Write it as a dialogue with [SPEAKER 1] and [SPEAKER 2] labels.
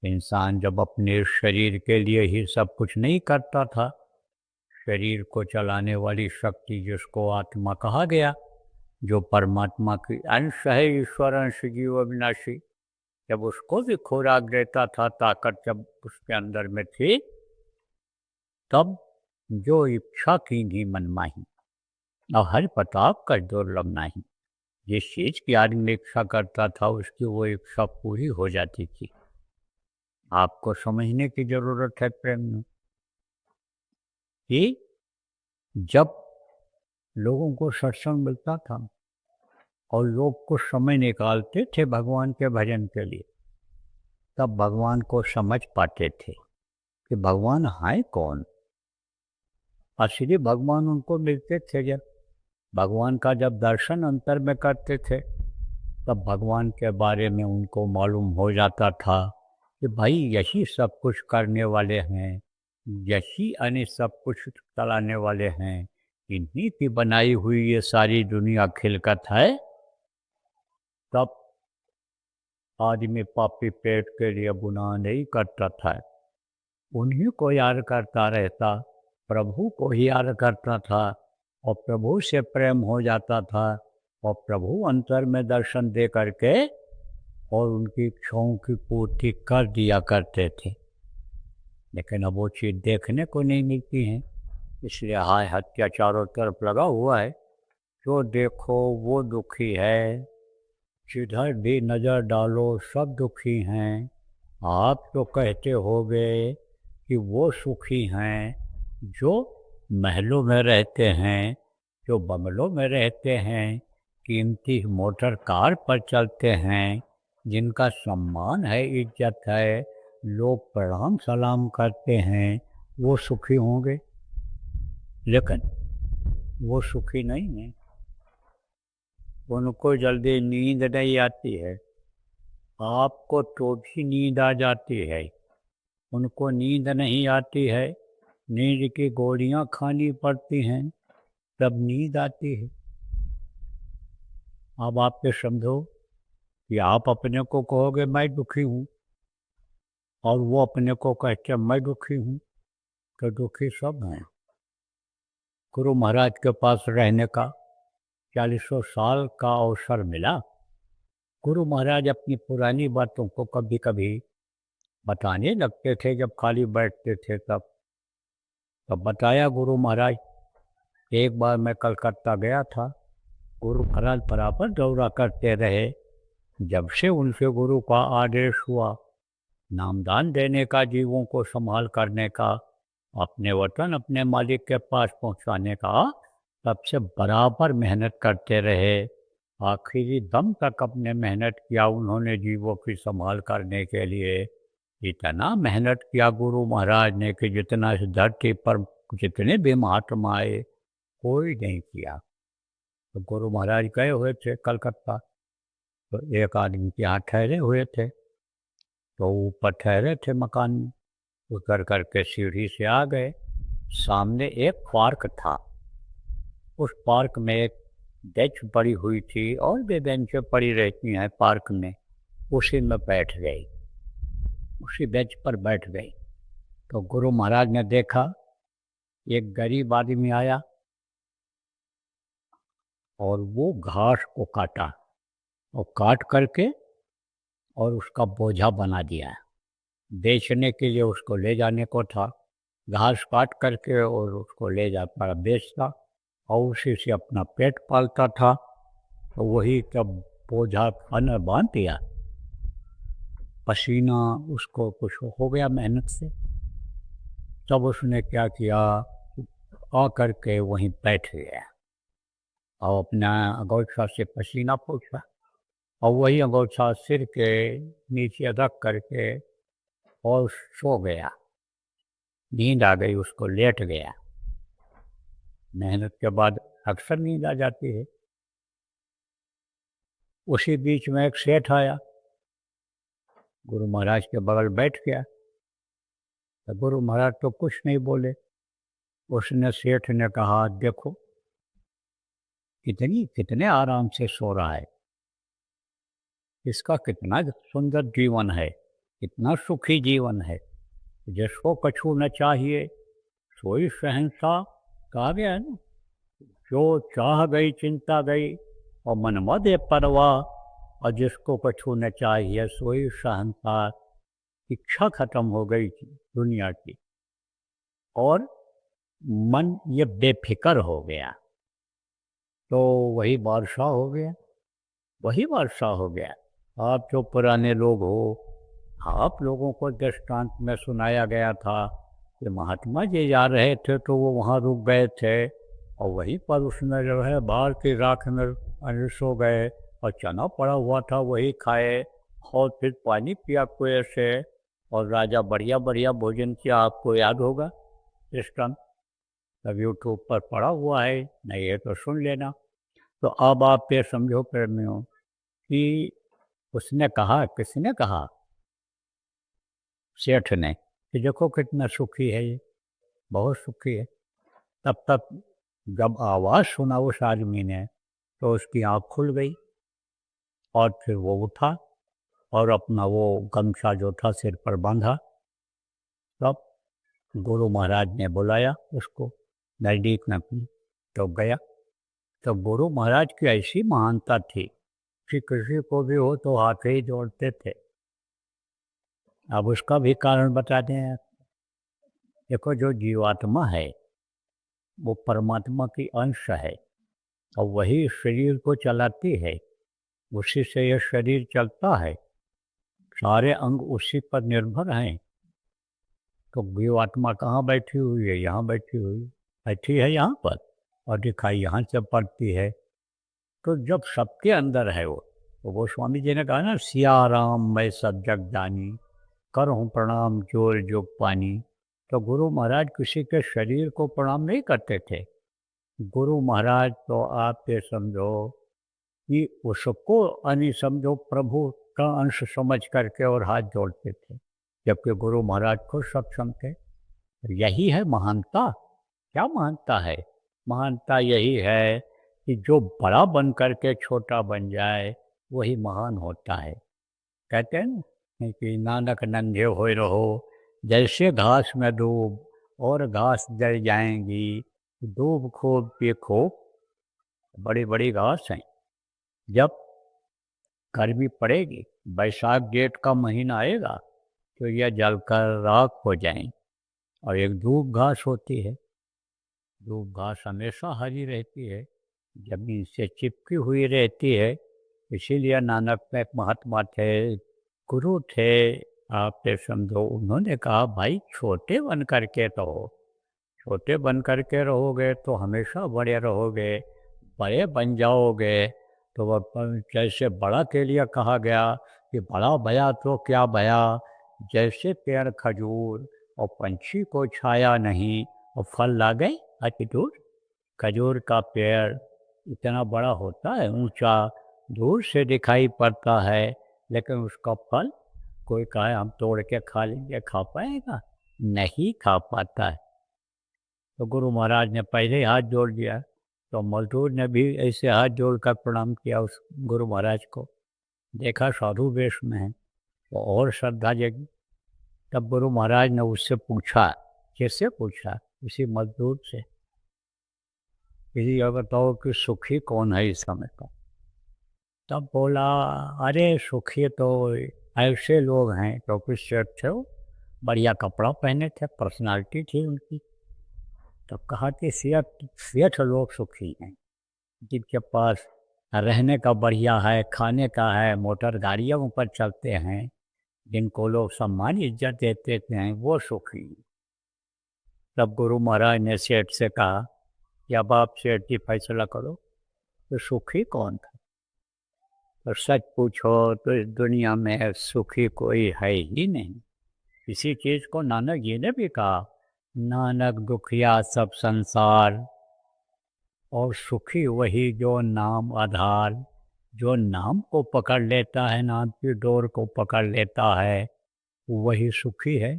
[SPEAKER 1] इंसान जब अपने शरीर के लिए ही सब कुछ नहीं करता था, शरीर को चलाने वाली शक्ति जिसको आत्मा कहा गया, जो परमात्मा की अंश है, ईश्वर अंश जीव अविनाशी, जब उसको भी खुराक देता था, ताकत जब उसके अंदर में थी, तब जो इच्छा की थी मनमाही और हर प्रताप का दुर्लभ नहीं। जिस चीज की आदमी इच्छा करता था उसकी वो इच्छा पूरी हो जाती थी। आपको समझने की जरूरत है प्रेम में कि जब लोगों को सत्संग मिलता था और लोग कुछ समय निकालते थे भगवान के भजन के लिए, तब भगवान को समझ पाते थे कि भगवान है कौन। असली भगवान उनको मिलते थे जब भगवान का जब दर्शन अंतर में करते थे, तब भगवान के बारे में उनको मालूम हो जाता था कि भाई यही सब कुछ करने वाले हैं, यही अन्य सब कुछ चलाने वाले हैं, इन्हीं की बनाई हुई ये सारी दुनिया खिलकत है। तब आदमी पापी पेट के लिए गुनाह नहीं करता था, उन्हीं को याद करता रहता, प्रभु को ही याद करता था और प्रभु से प्रेम हो जाता था और प्रभु अंतर में दर्शन दे करके और उनकी इच्छाओं की पूर्ति कर दिया करते थे। लेकिन अब वो चीज़ देखने को नहीं मिलती हैं, इसलिए हाय हत्या चारों तरफ लगा हुआ है। जो देखो वो दुखी है, जिधर भी नज़र डालो सब दुखी हैं। आप तो कहते होगे कि वो सुखी हैं जो महलों में रहते हैं, जो बंगलों में रहते हैं, कीमती मोटर कार पर चलते हैं, जिनका सम्मान है, इज्जत है, लोग प्रणाम सलाम करते हैं, वो सुखी होंगे। लेकिन वो सुखी नहीं हैं, उनको जल्दी नींद नहीं आती है। आपको तो भी नींद आ जाती है, उनको नींद नहीं आती है, नींद की गोलियां खानी पड़ती हैं तब नींद आती है। अब आप ये समझो कि आप अपने को कहोगे मैं दुखी हूँ और वो अपने को कहते मैं दुखी हूँ, तो दुखी सब हैं। गुरु महाराज के पास रहने का 40 साल का अवसर मिला। गुरु महाराज अपनी पुरानी बातों को कभी कभी बताने लगते थे जब खाली बैठते थे तब बताया गुरु महाराज। एक बार मैं कलकत्ता गया था, गुरु महाराज बराबर दौरा करते रहे। जब से उनसे गुरु का आदेश हुआ नामदान देने का, जीवों को संभाल करने का, अपने वतन अपने मालिक के पास पहुंचाने का, तब से बराबर मेहनत करते रहे। आखिरी दम तक अपने मेहनत किया उन्होंने जीवों की संभाल करने के लिए। इतना मेहनत किया गुरु महाराज ने कि जितना इस धरती पर जितने भी महात्मा आए कोई नहीं किया। तो गुरु महाराज गए हुए थे कलकत्ता, तो एक आदमी के यहाँ ठहरे हुए थे, तो ऊपर ठहरे थे मकान में, उतर करके सीढ़ी से आ गए। सामने एक पार्क था, उस पार्क में एक बेंच पड़ी हुई थी और भी बेंचें पड़ी रहती हैं पार्क में, उसी में बैठ गई, उसी बेंच पर बैठ गई। तो गुरु महाराज ने देखा एक गरीब आदमी आया और वो घास को काटा और काट करके और उसका बोझा बना दिया। बेचने के लिए उसको ले जाने को था, घास काट करके और उसको ले जाता बेचता और उसी से अपना पेट पालता था। तो वही जब बोझा अन्न बांध दिया, पसीना उसको कुछ हो गया मेहनत से, तब उसने क्या किया, आ करके वहीं बैठ गया और अपना अंगोछा से पसीना पोंछा और वही अंगोछा सिर के नीचे रख करके और सो गया। नींद आ गई उसको, लेट गया। मेहनत के बाद अक्सर नींद आ जाती है। उसी बीच में एक सेठ आया, गुरु महाराज के बगल बैठ गया। तो गुरु महाराज तो कुछ नहीं बोले। उसने सेठ ने कहा देखो कितने आराम से सो रहा है, इसका कितना सुंदर जीवन है, इतना सुखी जीवन है। जिसको कछु न चाहिए सोई शहंशाह, कहा गया है ना। जो चाह गई चिंता गई और मन मदे परवाह, और जिसको कछु न चाहिए सोई शहंशाह, इच्छा खत्म हो गई थी दुनिया की और मन ये बेफिक्र हो गया, तो वही बादशाह हो गया, वही बादशाह हो गया। आप जो पुराने लोग हो, आप लोगों को दृष्टांत में सुनाया गया था कि महात्मा जी जा रहे थे तो वो वहाँ रुक गए थे और वहीं पर उसने जो है बाहर की राख में सो गए और चना पड़ा हुआ था वही खाए और फिर पानी पिया कुएं से और राजा बढ़िया बढ़िया भोजन किया। आपको याद होगा दृष्टांत, तब यूट्यूब पर पड़ा हुआ है, नहीं है तो सुन लेना। तो अब आप ये समझो प्रेमियों कि उसने कहा, किसने कहा, सेठ ने, कि देखो कितना सुखी है ये, बहुत सुखी है। तब तक जब आवाज़ सुना उस आदमी ने तो उसकी आँख खुल गई और फिर वो उठा और अपना वो गमछा जो था सिर पर बांधा। तब गुरु महाराज ने बुलाया उसको नज़दीक में, तो गया। तो गुरु महाराज की ऐसी महानता थी कि किसी को भी हो तो हाथ ही जोड़ते थे। अब उसका भी कारण बताते हैं। देखो जो जीवात्मा है वो परमात्मा की अंश है और वही शरीर को चलाती है, उसी से यह शरीर चलता है, सारे अंग उसी पर निर्भर हैं। तो जीवात्मा कहाँ बैठी हुई है, यहाँ बैठी हुई, बैठी है यहाँ पर और दिखाई यहाँ से पड़ती है। तो जब सबके अंदर है वो, तो वो स्वामी जी ने कहा ना, सिया राम मैं सब जग जानी, करहूँ प्रणाम जोर जोग पानी। तो गुरु महाराज किसी के शरीर को प्रणाम नहीं करते थे। गुरु महाराज तो आप ये समझो कि उसको यानी समझो प्रभु का अंश समझ करके और हाथ जोड़ते थे, जबकि गुरु महाराज खुद सक्षम थे। यही है महानता। क्या महानता है? महानता यही है कि जो बड़ा बन करके छोटा बन जाए वही महान होता है। कहते हैं ना कि नानक नंगे होए रहो, जैसे घास में डूब और घास जल जाएंगी, डूब खूब पे खूब। बड़ी बड़ी घास हैं, जब गर्मी पड़ेगी, बैसाख जेठ का महीना आएगा तो यह जलकर राख हो जाएंगी। और एक दूब घास होती है, दूब घास हमेशा हरी रहती है, जमीन से चिपकी हुई रहती है। इसीलिए नानक में एक महात्मा थे, गुरु थे, आप ये समझो, उन्होंने कहा भाई छोटे बन करके तो हो, छोटे बन करके रहोगे तो हमेशा बड़े रहोगे, बड़े बन जाओगे तो जैसे बड़ा के लिए कहा गया कि बड़ा भया तो क्या भया, जैसे पेड़ खजूर और पंछी को छाया नहीं और फल ला गए अति दूर। खजूर का पेड़ इतना बड़ा होता है, ऊंचा, दूर से दिखाई पड़ता है, लेकिन उसका फल कोई कहे हम तोड़ के खा लेंगे, खा पाएगा? नहीं खा पाता है। तो गुरु महाराज ने पहले ही हाथ जोड़ दिया, तो मजदूर ने भी ऐसे हाथ जोड़कर प्रणाम किया उस गुरु महाराज को। देखा साधु वेश में है तो और श्रद्धा जगी। तब गुरु महाराज ने उससे पूछा, किससे पूछा? उसी मजदूर से, किसी ये बताओ कि सुखी कौन है इस समय का? तब बोला, अरे सुखी तो ऐसे लोग हैं, क्योंकि सेठ थे वो, बढ़िया कपड़ा पहने थे, पर्सनालिटी थी उनकी। तब कहा कि सेठ सेठ लोग सुखी हैं, जिनके पास रहने का बढ़िया है, खाने का है, मोटर गाड़ियों पर चलते हैं, जिनको लोग सम्मान इज्जत देते हैं, वो सुखी हैं। तब गुरु महाराज ने सेठ से कहा कि अब आप सेठ जी फैसला करो, तो सुखी कौन था? तो सच पूछो तो इस दुनिया में सुखी कोई है ही नहीं। इसी चीज़ को नानक जी ने भी कहा, नानक दुखिया सब संसार, और सुखी वही जो नाम आधार। जो नाम को पकड़ लेता है, नाम की डोर को पकड़ लेता है, वही सुखी है।